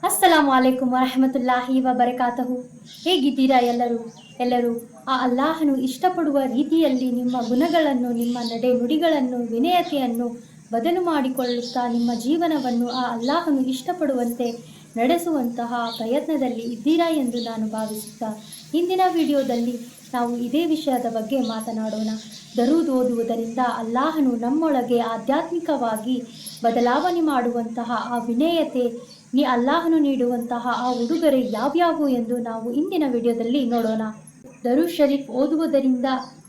ಅಸ್ಸಲಾಮು ಅಲೈಕುಂ ವರಹಮತುಲ್ಲಾಹಿ ವಬರಕಾತಹು. ಹೇಗಿದ್ದೀರಾ ಎಲ್ಲರೂ ಆ ಅಲ್ಲಾಹನು ಇಷ್ಟಪಡುವ ರೀತಿಯಲ್ಲಿ ನಿಮ್ಮ ಗುಣಗಳನ್ನು, ನಿಮ್ಮ ನಡೆ ನುಡಿಗಳನ್ನು, ವಿನಯತೆಯನ್ನು ಬದಲು ಮಾಡಿಕೊಳ್ಳುತ್ತಾ ನಿಮ್ಮ ಜೀವನವನ್ನು ಆ ಅಲ್ಲಾಹನು ಇಷ್ಟಪಡುವಂತೆ ನಡೆಸುವಂತಹ ಪ್ರಯತ್ನದಲ್ಲಿ ಇದ್ದೀರಾ ಎಂದು ನಾನು ಭಾವಿಸುತ್ತಾ ಇಂದಿನ ವಿಡಿಯೋದಲ್ಲಿ ನಾವು ಇದೇ ವಿಷಯದ ಬಗ್ಗೆ ಮಾತನಾಡೋಣ. ದರೂದ್ ಓದುವುದರಿಂದ ಅಲ್ಲಾಹನು ನಮ್ಮೊಳಗೆ ಆಧ್ಯಾತ್ಮಿಕವಾಗಿ ಬದಲಾವಣೆ ಮಾಡುವಂತಹ ಆ ವಿನಯತೆ, ಅಲ್ಲಾಹನು ನೀಡುವಂತಹ ಆ ಉಡುಗೊರೆ ಯಾವ್ಯಾವು ಎಂದು ನಾವು ಇಂದಿನ ವಿಡಿಯೋದಲ್ಲಿ ನೋಡೋಣ. ದರೂದ್ ಶರೀಫ್ ಓದುವುದರಿಂದ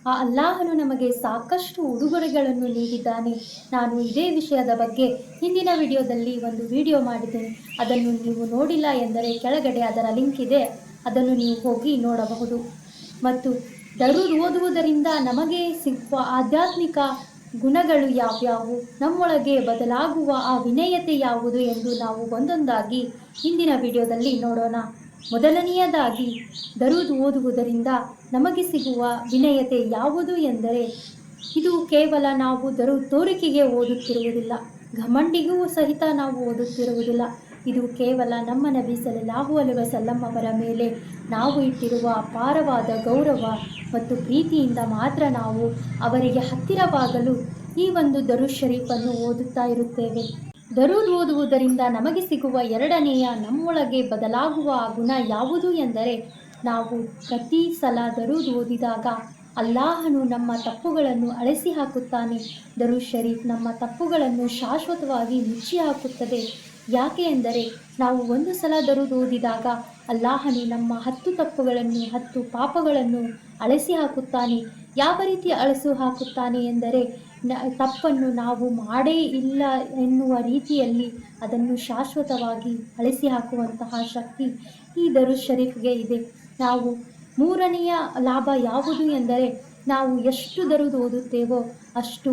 ಆ ಅಲ್ಲಾಹನು ನಮಗೆ ಸಾಕಷ್ಟು ಉಡುಗೊರೆಗಳನ್ನು ನೀಡಿದ್ದಾನೆ. ನಾನು ಇದೇ ವಿಷಯದ ಬಗ್ಗೆ ಹಿಂದಿನ ವಿಡಿಯೋದಲ್ಲಿ ಒಂದು ವಿಡಿಯೋ ಮಾಡಿದ್ದೇನೆ. ಅದನ್ನು ನೀವು ನೋಡಿಲ್ಲ ಎಂದರೆ ಕೆಳಗಡೆ ಅದರ ಲಿಂಕ್ ಇದೆ, ಅದನ್ನು ನೀವು ಹೋಗಿ ನೋಡಬಹುದು. ಮತ್ತು ದರೂದ್ ಓದುವುದರಿಂದ ನಮಗೆ ಸಿಗುವ ಆಧ್ಯಾತ್ಮಿಕ ಗುಣಗಳು ಯಾವ್ಯಾವು, ನಮ್ಮೊಳಗೆ ಬದಲಾಗುವ ಆ ವಿನಯತೆ ಯಾವುದು ಎಂದು ನಾವು ಒಂದೊಂದಾಗಿ ಇಂದಿನ ವಿಡಿಯೋದಲ್ಲಿ ನೋಡೋಣ. ಮೊದಲನೆಯದಾಗಿ, ದರೂದ್ ಓದುವುದರಿಂದ ನಮಗೆ ಸಿಗುವ ವಿನಯತೆ ಯಾವುದು ಎಂದರೆ, ಇದು ಕೇವಲ ನಾವು ದರೂದ್ ತೋರಿಕೆಗೆ ಓದುತ್ತಿರುವುದಿಲ್ಲ, ಘಮಂಡಿಗೂ ಸಹಿತ ನಾವು ಓದುತ್ತಿರುವುದಿಲ್ಲ. ಇದು ಕೇವಲ ನಮ್ಮ ನಬಿ ಸಲ್ಲಲ್ಲಾಹು ಅಲೈಹಿ ವಸಲ್ಲಂ ಅವರ ಮೇಲೆ ನಾವು ಇಟ್ಟಿರುವ ಅಪಾರವಾದ ಗೌರವ ಮತ್ತು ಪ್ರೀತಿಯಿಂದ ಮಾತ್ರ ನಾವು ಅವರಿಗೆ ಹತ್ತಿರವಾಗಲು ಈ ಒಂದು ದರೂದ್ ಶರೀಫನ್ನು ಓದುತ್ತಾ ಇರುತ್ತೇವೆ. ದರೂದ್ ಓದುವುದರಿಂದ ನಮಗೆ ಸಿಗುವ ಎರಡನೆಯ ನಮ್ಮೊಳಗೆ ಬದಲಾಗುವ ಗುಣ ಯಾವುದು ಎಂದರೆ, ನಾವು ಪ್ರತಿ ಸಲ ದರೂದ್ ಓದಿದಾಗ ಅಲ್ಲಾಹನು ನಮ್ಮ ತಪ್ಪುಗಳನ್ನು ಅಳಿಸಿ ಹಾಕುತ್ತಾನೆ. ದರೂದ್ ಶರೀಫ್ ನಮ್ಮ ತಪ್ಪುಗಳನ್ನು ಶಾಶ್ವತವಾಗಿ ಮುಚ್ಚಿ ಹಾಕುತ್ತದೆ. ಯಾಕೆ ಎಂದರೆ, ನಾವು ಒಂದು ಸಲ ದರೂದ್ ಓದಿದಾಗ ಅಲ್ಲಾಹನು ನಮ್ಮ 10 ತಪ್ಪುಗಳನ್ನು, 10 ಪಾಪಗಳನ್ನು ಅಳಿಸಿ ಹಾಕುತ್ತಾನೆ. ಯಾವ ರೀತಿ ಅಳಿಸಿ ಹಾಕುತ್ತಾನೆ ಎಂದರೆ, ತಪ್ಪನ್ನು ನಾವು ಮಾಡೇ ಇಲ್ಲ ಎನ್ನುವ ರೀತಿಯಲ್ಲಿ ಅದನ್ನು ಶಾಶ್ವತವಾಗಿ ಅಳಿಸಿ ಹಾಕುವಂತಹ ಶಕ್ತಿ ಈ ದರೂದ್ ಶರೀಫ್ಗೆ ಇದೆ. ನಾವು ಮೂರನೆಯ ಲಾಭ ಯಾವುದು ಎಂದರೆ, ನಾವು ಎಷ್ಟು ದರೂದ್ ಓದುತ್ತೇವೋ ಅಷ್ಟು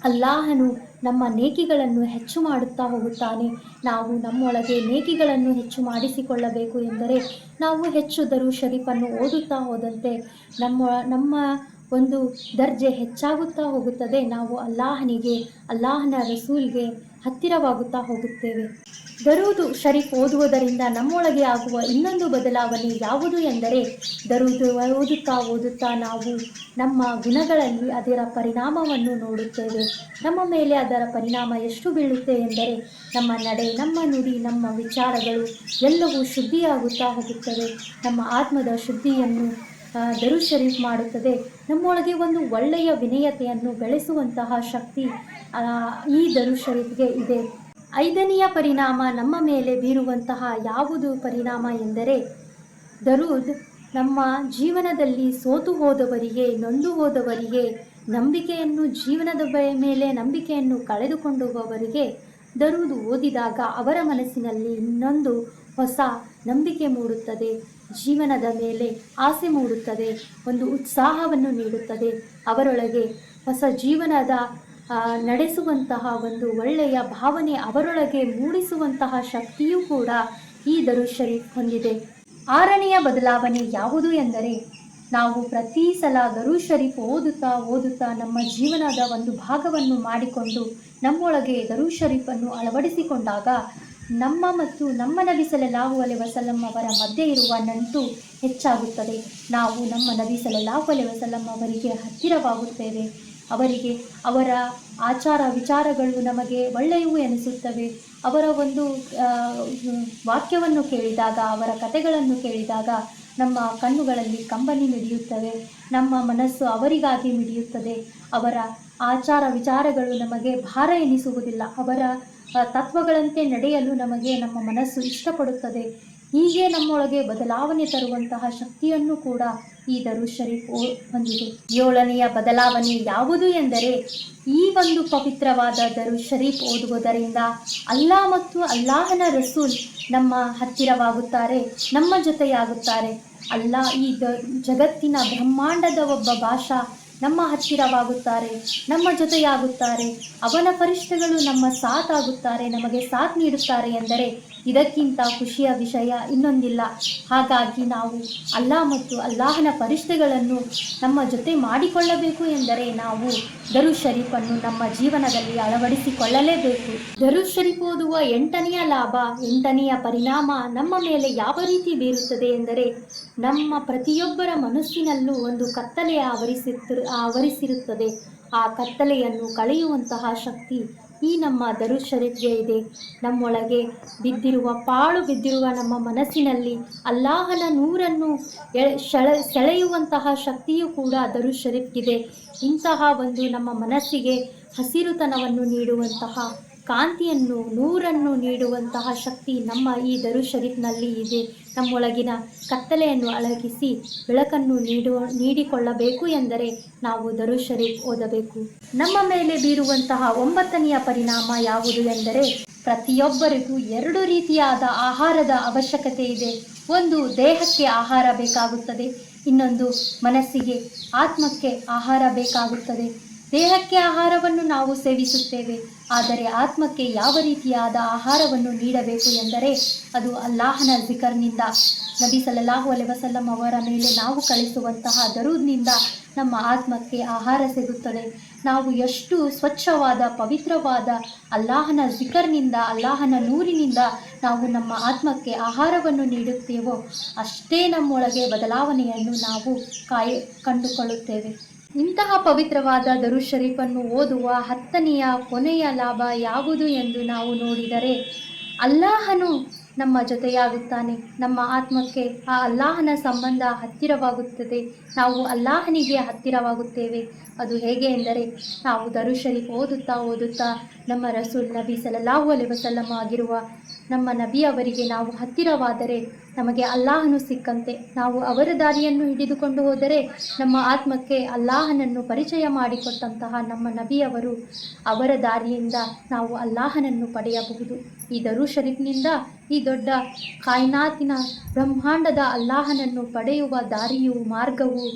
ಅಲ್ಲಾಹನು ನಮ್ಮ ನೇಕಿಗಳನ್ನು ಹೆಚ್ಚು ಮಾಡುತ್ತಾ ಹೋಗುತ್ತಾನೆ. ನಾವು ನಮ್ಮೊಳಗೆ ನೇಕಿಗಳನ್ನು ಹೆಚ್ಚು ಮಾಡಿಸಿಕೊಳ್ಳಬೇಕು ಎಂದರೆ ನಾವು ಹೆಚ್ಚು ದರೂದ್ ಶರೀಫನ್ನು ಓದುತ್ತಾ ಹೋದಂತೆ ನಮ್ಮ ಒಂದು ದರ್ಜೆ ಹೆಚ್ಚಾಗುತ್ತಾ ಹೋಗುತ್ತದೆ. ನಾವು ಅಲ್ಲಾಹನಿಗೆ, ಅಲ್ಲಾಹನ ರಸೂಲ್ಗೆ ಹತ್ತಿರವಾಗುತ್ತಾ ಹೋಗುತ್ತೇವೆ. ದರೂದ್ ಶರೀಫ್ ಓದುವುದರಿಂದ ನಮ್ಮೊಳಗೆ ಆಗುವ ಇನ್ನೊಂದು ಬದಲಾವಣೆ ಯಾವುದು ಎಂದರೆ, ದರೂದ್ ಓದುತ್ತಾ ನಾವು ನಮ್ಮ ಗುಣಗಳಲ್ಲಿ ಅದರ ಪರಿಣಾಮವನ್ನು ನೋಡುತ್ತೇವೆ. ನಮ್ಮ ಮೇಲೆ ಅದರ ಪರಿಣಾಮ ಎಷ್ಟು ಬೀಳುತ್ತೆ ಎಂದರೆ, ನಮ್ಮ ನಡೆ, ನಮ್ಮ ನುಡಿ, ನಮ್ಮ ವಿಚಾರಗಳು ಎಲ್ಲವೂ ಶುದ್ಧಿಯಾಗುತ್ತಾ ಹೋಗುತ್ತವೆ. ನಮ್ಮ ಆತ್ಮದ ಶುದ್ಧಿಯನ್ನು ದರೂದ್ ಶರೀಫ್ ಮಾಡುತ್ತದೆ. ನಮ್ಮೊಳಗೆ ಒಂದು ಒಳ್ಳೆಯ ವಿನಯತೆಯನ್ನು ಬೆಳೆಸುವಂತಹ ಶಕ್ತಿ ಈ ದರೂದ್ ಶರೀಫ್ಗೆ ಇದೆ. ಐದನೆಯ ಪರಿಣಾಮ ನಮ್ಮ ಮೇಲೆ ಬೀರುವಂತಹ ಯಾವುದು ಪರಿಣಾಮ ಎಂದರೆ, ದರೂದ್ ನಮ್ಮ ಜೀವನದಲ್ಲಿ ಸೋತು ಹೋದವರಿಗೆ, ನೊಂದು ಹೋದವರಿಗೆ, ಜೀವನದ ಮೇಲೆ ನಂಬಿಕೆಯನ್ನು ಕಳೆದುಕೊಂಡುವವರಿಗೆ ದರೂದ್ ಓದಿದಾಗ ಅವರ ಮನಸ್ಸಿನಲ್ಲಿ ಇನ್ನೊಂದು ಹೊಸ ನಂಬಿಕೆ ಮೂಡುತ್ತದೆ, ಜೀವನದ ಮೇಲೆ ಆಸೆ ಮೂಡುತ್ತದೆ, ಒಂದು ಉತ್ಸಾಹವನ್ನು ನೀಡುತ್ತದೆ. ಅವರೊಳಗೆ ಹೊಸ ಜೀವನದ ನಡೆಸುವಂತಹ ಒಂದು ಒಳ್ಳೆಯ ಭಾವನೆ ಅವರೊಳಗೆ ಮೂಡಿಸುವಂತಹ ಶಕ್ತಿಯೂ ಕೂಡ ಈ ದರೂದ್ ಶರೀಫ್ ಹೊಂದಿದೆ. ಆರನೆಯ ಬದಲಾವಣೆ ಯಾವುದು ಎಂದರೆ, ನಾವು ಪ್ರತಿ ಸಲ ದರೂದ್ ಶರೀಫ್ ಓದುತ್ತಾ ನಮ್ಮ ಜೀವನದ ಒಂದು ಭಾಗವನ್ನು ಮಾಡಿಕೊಂಡು ನಮ್ಮೊಳಗೆ ದರೂದ್ ಶರೀಫನ್ನು ಅಳವಡಿಸಿಕೊಂಡಾಗ ನಮ್ಮ ಮತ್ತು ನಮ್ಮ ನಬಿ ಸಲ್ಲಲ್ಲಾಹು ಅಲೈಹಿ ವಸಲ್ಲಂ ಅವರ ಮಧ್ಯೆ ಇರುವ ನಂಟು ಹೆಚ್ಚಾಗುತ್ತದೆ. ನಾವು ನಮ್ಮ ನಬಿ ಸಲ್ಲಲ್ಲಾಹು ಅಲೈಹಿ ವಸಲ್ಲಂ ಅವರಿಗೆ ಹತ್ತಿರವಾಗುತ್ತೇವೆ. ಅವರ ಆಚಾರ ವಿಚಾರಗಳು ನಮಗೆ ಒಳ್ಳೆಯವು ಎನಿಸುತ್ತವೆ. ಅವರ ಒಂದು ವಾಕ್ಯವನ್ನು ಕೇಳಿದಾಗ, ಅವರ ಕಥೆಗಳನ್ನು ಕೇಳಿದಾಗ ನಮ್ಮ ಕಣ್ಣುಗಳಲ್ಲಿ ಕಂಬನಿ ಮಿಡಿಯುತ್ತವೆ, ನಮ್ಮ ಮನಸ್ಸು ಅವರಿಗಾಗಿ ಮಿಡಿಯುತ್ತದೆ. ಅವರ ಆಚಾರ ವಿಚಾರಗಳು ನಮಗೆ ಭಾರ ಎನಿಸುವುದಿಲ್ಲ. ಅವರ ತತ್ವಗಳಂತೆ ನಡೆಯಲು ನಮ್ಮ ಮನಸ್ಸು ಇಷ್ಟಪಡುತ್ತದೆ. ಹೀಗೆ ನಮ್ಮೊಳಗೆ ಬದಲಾವಣೆ ತರುವಂತಹ ಶಕ್ತಿಯನ್ನು ಕೂಡ ಈ ದರೂದ್ ಶರೀಫ್ ಹೊಂದಿದೆ. ಏಳನೆಯ ಬದಲಾವಣೆ ಯಾವುದು ಎಂದರೆ, ಈ ಒಂದು ಪವಿತ್ರವಾದ ದರೂದ್ ಶರೀಫ್ ಓದುವುದರಿಂದ ಅಲ್ಲಾಹ್ ಮತ್ತು ಅಲ್ಲಾಹನ ರಸೂಲ್ ನಮ್ಮ ಹತ್ತಿರವಾಗುತ್ತಾರೆ, ನಮ್ಮ ಜೊತೆಯಾಗುತ್ತಾರೆ. ಈ ಜಗತ್ತಿನ ಬ್ರಹ್ಮಾಂಡದ ಒಬ್ಬ ಭಾಷಾ ನಮ್ಮ ಹತ್ತಿರವಾಗುತ್ತಾರೆ, ನಮ್ಮ ಜೊತೆಯಾಗುತ್ತಾರೆ. ಅವನ ಫರಿಷ್ಠೆಗಳು ನಮ್ಮ ಸಾಥ್ ಆಗುತ್ತಾರೆ, ನಮಗೆ ಸಾಥ್ ನೀಡುತ್ತಾರೆ ಎಂದರೆ ಇದಕ್ಕಿಂತ ಖುಷಿಯ ವಿಷಯ ಇನ್ನೊಂದಿಲ್ಲ. ಹಾಗಾಗಿ ನಾವು ಅಲ್ಲಾಹ್ ಮತ್ತು ಅಲ್ಲಾಹನ ಫರಿಷ್ಠೆಗಳನ್ನು ನಮ್ಮ ಜೊತೆ ಮಾಡಿಕೊಳ್ಳಬೇಕು ಎಂದರೆ ನಾವು ದರೂದ್ ಶರೀಫನ್ನು ನಮ್ಮ ಜೀವನದಲ್ಲಿ ಅಳವಡಿಸಿಕೊಳ್ಳಲೇಬೇಕು. ದರೂದ್ ಶರೀಫ್ ಓದುವ 8ನೆಯ ಲಾಭ, 8ನೆಯ ಪರಿಣಾಮ ನಮ್ಮ ಮೇಲೆ ಯಾವ ರೀತಿ ಬೀರುತ್ತದೆ ಎಂದರೆ, ನಮ್ಮ ಪ್ರತಿಯೊಬ್ಬರ ಮನಸ್ಸಿನಲ್ಲೂ ಒಂದು ಕತ್ತಲೆ ಆವರಿಸಿರುತ್ತದೆ. ಆ ಕತ್ತಲೆಯನ್ನು ಕಳೆಯುವಂತಹ ಶಕ್ತಿ ಈ ನಮ್ಮ ದರೂದ್ ಶರೀಫ್ಗೆ ಇದೆ. ನಮ್ಮೊಳಗೆ ಪಾಳು ಬಿದ್ದಿರುವ ನಮ್ಮ ಮನಸ್ಸಿನಲ್ಲಿ ಅಲ್ಲಾಹನ ನೂರನ್ನು ಸೆಳೆಯುವಂತಹ ಶಕ್ತಿಯೂ ಕೂಡ ದರೂದ್ ಶರೀಫ್ಗಿದೆ. ಇಂತಹ ಒಂದು ನಮ್ಮ ಮನಸ್ಸಿಗೆ ಹಸಿರುತನವನ್ನು ನೀಡುವಂತಹ, ಕಾಂತಿಯನ್ನು, ನೂರನ್ನು ನೀಡುವಂತಹ ಶಕ್ತಿ ನಮ್ಮ ಈ ದರೂದ್ ಶರೀಫ್ನಲ್ಲಿ ಇದೆ. ನಮ್ಮೊಳಗಿನ ಕತ್ತಲೆಯನ್ನು ಅಳಗಿಸಿ ಬೆಳಕನ್ನು ನೀಡಿಕೊಳ್ಳಬೇಕು ಎಂದರೆ ನಾವು ದರೂದ್ ಶರೀಫ್ ಓದಬೇಕು. ನಮ್ಮ ಮೇಲೆ ಬೀರುವಂತಹ 9ನೆಯ ಪರಿಣಾಮ ಯಾವುದು ಎಂದರೆ, ಪ್ರತಿಯೊಬ್ಬರಿಗೂ 2 ರೀತಿಯಾದ ಆಹಾರದ ಅವಶ್ಯಕತೆ ಇದೆ. ಒಂದು ದೇಹಕ್ಕೆ ಆಹಾರ ಬೇಕಾಗುತ್ತದೆ, ಇನ್ನೊಂದು ಮನಸ್ಸಿಗೆ, ಆತ್ಮಕ್ಕೆ ಆಹಾರ ಬೇಕಾಗುತ್ತದೆ. ದೇಹಕ್ಕೆ ಆಹಾರವನ್ನು ನಾವು ಸೇವಿಸುತ್ತೇವೆ, ಆದರೆ ಆತ್ಮಕ್ಕೆ ಯಾವ ರೀತಿಯಾದ ಆಹಾರವನ್ನು ನೀಡಬೇಕು ಎಂದರೆ ಅದು ಅಲ್ಲಾಹನ ಜಿಕರ್ನಿಂದ, ನಬಿ ಸಲ್ಲಲ್ಲಾಹು ಅಲೈಹಿ ವಸಲ್ಲಂ ಅವರ ಮೇಲೆ ನಾವು ಕಳಿಸುವಂತಹ ದರೂದ್ನಿಂದ ನಮ್ಮ ಆತ್ಮಕ್ಕೆ ಆಹಾರ ಸಿಗುತ್ತದೆ. ನಾವು ಎಷ್ಟು ಸ್ವಚ್ಛವಾದ, ಪವಿತ್ರವಾದ ಅಲ್ಲಾಹನ ಜಿಕರ್ನಿಂದ, ಅಲ್ಲಾಹನ ನೂರಿನಿಂದ ನಾವು ನಮ್ಮ ಆತ್ಮಕ್ಕೆ ಆಹಾರವನ್ನು ನೀಡುತ್ತೇವೋ ಅಷ್ಟೇ ನಮ್ಮೊಳಗೆ ಬದಲಾವಣೆಯನ್ನು ನಾವು ಕಂಡುಕೊಳ್ಳುತ್ತೇವೆ. ಇಂತಹ ಪವಿತ್ರವಾದ ದರೂದ್ ಶರೀಫನ್ನು ಓದುವ 10ನೆಯ ಕೊನೆಯ ಲಾಭ ಯಾವುದು ಎಂದು ನಾವು ನೋಡಿದರೆ, ಅಲ್ಲಾಹನು ನಮ್ಮ ಜೊತೆಯಾಗುತ್ತಾನೆ. ನಮ್ಮ ಆತ್ಮಕ್ಕೆ ಆ ಅಲ್ಲಾಹನ ಸಂಬಂಧ ಹತ್ತಿರವಾಗುತ್ತದೆ. ನಾವು ಅಲ್ಲಾಹನಿಗೆ ಹತ್ತಿರವಾಗುತ್ತೇವೆ. ಅದು ಹೇಗೆ ಎಂದರೆ, ನಾವು ದರೂದ್ ಶರೀಫ್ ಓದುತ್ತಾ ನಮ್ಮ ರಸೂಲ್ ನಬಿ ಸಲ್ಲಲ್ಲಾಹು ಅಲೈಹಿ ವಸಲ್ಲಂ ಆಗಿರುವ ನಮ್ಮ ನಬಿಯವರಿಗೆ ನಾವು ಹತ್ತಿರವಾದರೆ ನಮಗೆ ಅಲ್ಲಾಹನು ಸಿಕ್ಕಂತೆ. ನಾವು ಅವರ ದಾರಿಯನ್ನು ಹಿಡಿದುಕೊಂಡು ಹೋದರೆ ನಮ್ಮ ಆತ್ಮಕ್ಕೆ ಅಲ್ಲಾಹನನ್ನು ಪರಿಚಯ ಮಾಡಿಕೊಟ್ಟಂತಹ ನಮ್ಮ ನಬಿಯವರು, ಅವರ ದಾರಿಯಿಂದ ನಾವು ಅಲ್ಲಾಹನನ್ನು ಪಡೆಯಬಹುದು. ಈ ದರೂದ್ ಶರೀಫ್ನಿಂದ ಈ ದೊಡ್ಡ ಕಾಯ್ನಾತಿನ ಬ್ರಹ್ಮಾಂಡದ ಅಲ್ಲಾಹನನ್ನು ಪಡೆಯುವ ದಾರಿಯು, ಮಾರ್ಗವು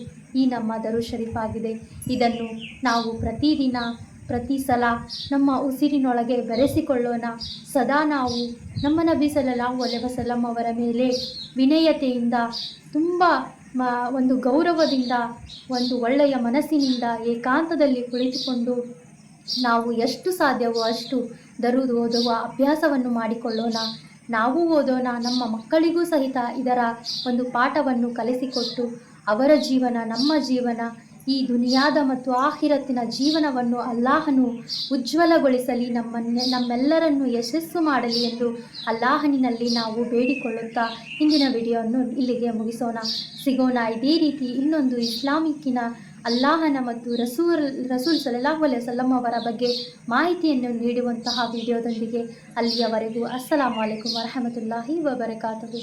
ಈ ನಮ್ಮ ದರೂದ್ ಶರೀಫ್ ಆಗಿದೆ. ಇದನ್ನು ನಾವು ಪ್ರತಿದಿನ, ಪ್ರತಿ ಸಲ ನಮ್ಮ ಉಸಿರಿನೊಳಗೆ ಬೆರೆಸಿಕೊಳ್ಳೋಣ. ಸದಾ ನಾವು ನಮ್ಮ ನಬಿ ಸಲ್ಲಲ್ಲಾಹು ಅಲೈಹಿ ವಸಲ್ಲಂ ಅವರ ಮೇಲೆ ವಿನಯತೆಯಿಂದ, ತುಂಬ ಒಂದು ಗೌರವದಿಂದ, ಒಂದು ಒಳ್ಳೆಯ ಮನಸ್ಸಿನಿಂದ ಏಕಾಂತದಲ್ಲಿ ಕುಳಿತುಕೊಂಡು ನಾವು ಎಷ್ಟು ಸಾಧ್ಯವೋ ಅಷ್ಟು ದರೂದ್ ಓದುವ ಅಭ್ಯಾಸವನ್ನು ಮಾಡಿಕೊಳ್ಳೋಣ. ನಾವು ಓದೋಣ, ನಮ್ಮ ಮಕ್ಕಳಿಗೂ ಸಹಿತ ಇದರ ಒಂದು ಪಾಠವನ್ನು ಕಲಿಸಿಕೊಟ್ಟು ಅವರ ಜೀವನ, ನಮ್ಮ ಜೀವನ, ಈ ದುನಿಯಾದ ಮತ್ತು ಆಖಿರತ್ತಿನ ಜೀವನವನ್ನು ಅಲ್ಲಾಹನು ಉಜ್ವಲಗೊಳಿಸಲಿ, ನಮ್ಮೆಲ್ಲರನ್ನು ಯಶಸ್ಸು ಮಾಡಲಿ ಎಂದು ಅಲ್ಲಾಹನಿನಲ್ಲಿ ನಾವು ಬೇಡಿಕೊಳ್ಳುತ್ತಾ ಇಂದಿನ ವಿಡಿಯೋವನ್ನು ಇಲ್ಲಿಗೆ ಮುಗಿಸೋಣ. ಸಿಗೋಣ ಇದೇ ರೀತಿ ಇನ್ನೊಂದು ಇಸ್ಲಾಮಿಕ್ಕಿನ ಅಲ್ಲಾಹನ ಮತ್ತು ರಸೂಲ್ ಸಲ್ಲಲ್ಲಾಹು ಅಲೈಹಿ ವಸಲ್ಲಂ ಅವರ ಬಗ್ಗೆ ಮಾಹಿತಿಯನ್ನು ನೀಡುವಂತಹ ವಿಡಿಯೋದೊಂದಿಗೆ. ಅಲ್ಲಿಯವರೆಗೂ ಅಸ್ಸಲಾಮು ಅಲೈಕುಂ ವರಹಮತುಲ್ಲಾಹಿ ವಬರಕಾತುಹು.